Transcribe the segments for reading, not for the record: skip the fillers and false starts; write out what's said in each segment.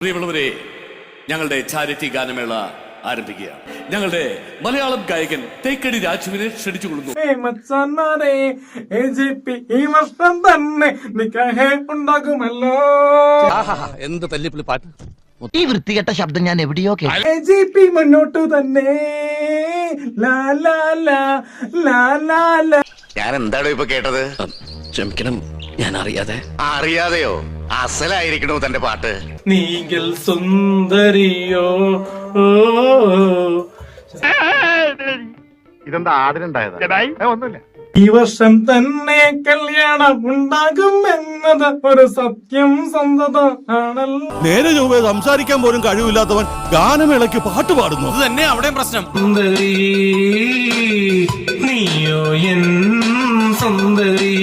പ്രിയമുള്ളവരെ, ഞങ്ങളുടെ ചാരിറ്റി ഗാനമേള ആരംഭിക്കുകയാണ്. ഞങ്ങളുടെ മലയാളം ഗായകൻ തേക്കടി രാജുവിനെ ക്ഷണിച്ചുകൊള്ളുന്നു. ഈ വർഷം തന്നെ നിക്കാഹ് ഉണ്ടാകുമല്ലോ. എന്ത് തല്ലിപ്പുള്ളി പാട്ട്! ഈ വൃത്തികെട്ട ശബ്ദം ഞാൻ എവിടെയോ കേട്ടു. AJP മുന്നോട്ടു തന്നെ. ലാ ലാ ലാ ലാ ലാ ലാ. ഞാൻ എന്താണോ ഇപ്പൊ കേട്ടത്? ക്ഷമിക്കണം, ഞാൻ അറിയാതെ. അറിയാതെയോ? അസലായിരിക്കണോ തന്റെ പാട്ട്? നീകൾ സുന്ദരിയോ. ഇതെന്താ ആടിനുണ്ടായതാ? ഒന്നുമില്ല. ഈ വർഷം തന്നെ കല്യാണം ഉണ്ടാകും എന്നത് ഒരു സത്യം സന്തത ആണല്ലോ. നേരെ ചൊവ്വേ സംസാരിക്കാൻ പോലും കഴിവില്ലാത്തവൻ ഗാനമേളയ്ക്ക് പാട്ട് പാടുന്നു. അത് തന്നെ അവിടെയും പ്രശ്നം. സുന്ദരി നീയോ എൻ സുന്ദരി.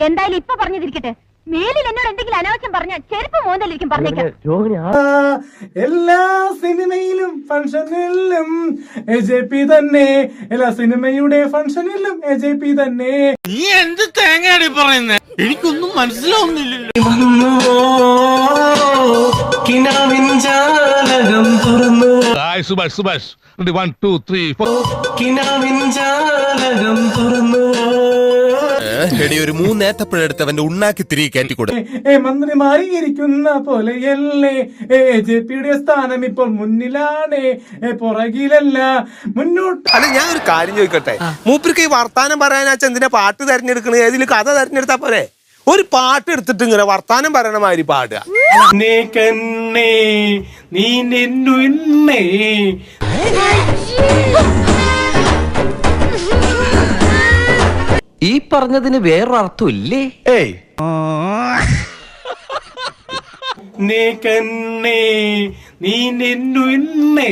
എന്തായാലും ഇപ്പൊ പറഞ്ഞതിരിക്കട്ടെ, മേലിൽ എന്നോട് എന്തെങ്കിലും അനാവശ്യം പറഞ്ഞ ചെരുപ്പ് മോന്തലിരിക്കും പറഞ്ഞേക്കാം. എല്ലാ സിനിമയിലും ഫംഗ്ഷനിലും AJP തന്നെ. എല്ലാ സിനിമയുടെ ഫംഗ്ഷനിലും AJP തന്നെ. നീ എന്ത് തേങ്ങയാടി പറയുന്നേ? എനിക്കൊന്നും മനസ്സിലാവുന്നില്ലല്ലോ. കിനാവിൻ ജാലകം തുറന്നു. സുഭാഷ് 1 2 3 4. കിനാവിൻ ജാലകം തുറന്നു. ഒരു 3 ഏത്തപ്പഴെടുത്തവന്റെ ഉണ്ണാക്കി തിരികെ കയറ്റിക്കൂടെ. മന്ത്രി മാറിയിരിക്കുന്ന പോലെയല്ലേ AJPയുടെ സ്ഥാനം ഇപ്പോൾ മുന്നിലാണ്, പുറകിലല്ല, മുന്നോട്ട്. അല്ല, ഞാൻ ഒരു കാര്യം ചോദിക്കട്ടെ. മൂപ്പർക്ക് ഈ വർത്താനം പറയാനാച്ച എന്തിനാ പാട്ട് തെരഞ്ഞെടുക്കണേ? ഏതിൽ കഥ തെരഞ്ഞെടുത്താ പോരെ? ഒരു പാട്ട് എടുത്തിട്ട് ഇങ്ങനെ വർത്താനം പറയണ മാതിരി പാടുക. നീ നിന്നെ ഈ പറഞ്ഞതിന് വേറൊരർത്ഥം ഇല്ലേ? നീ നിന്നെ.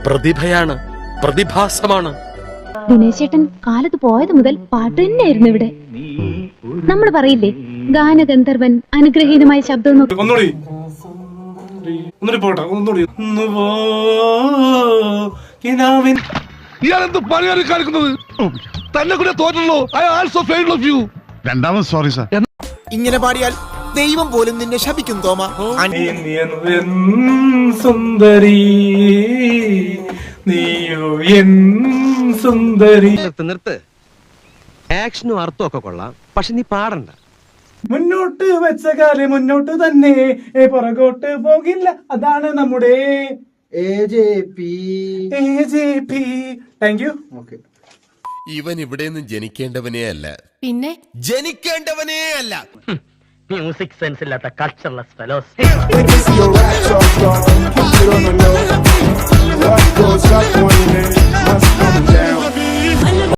പ്രതിഭയാണ്, പ്രതിഭാസമാണ്. ദിനേശ് ചേട്ടൻ കാലത്ത് പോയത് മുതൽ പാട്ട് തന്നെയായിരുന്നു ഇവിടെ. നമ്മൾ പറയില്ലേ, ഗാനഗന്ധർവൻ അനുഗ്രഹീതമായ ശബ്ദം. ഒന്നുകൂടി പോട്ടെ, ഒന്നുകൂടി. ഇയാളെന്ത് പണിയാണ് കാണിക്കുന്നത്? തന്നെ കൂടെ തോറ്റല്ലോ. I also failed of you. രണ്ടാമത് സോറി സാർ. ഇങ്ങനെ പാടിയാൽ ദൈവം പോലും നിന്നെ ശപിക്കും തോമ. സുന്ദരി നീയോ എൻ സുന്ദരി. നിർത്ത്. ആക്ഷനും അർത്ഥവും ഒക്കെ കൊള്ളാം, പക്ഷെ നീ പാടണ്ട. മുന്നോട്ട് വെച്ച കാലം മുന്നോട്ട് തന്നെ, പുറകോട്ട് പോകില്ല. അതാണ് നമ്മുടെ AJP. Thank you. ഇവൻ ഇവിടെ നിന്ന് ജനിക്കേണ്ടവനേ അല്ല, പിന്നെ ജനിക്കേണ്ടവനേ അല്ല. മ്യൂസിക് സെൻസ് ഇല്ലാത്ത കൾച്ചർലെസ് ഫെലോസ്.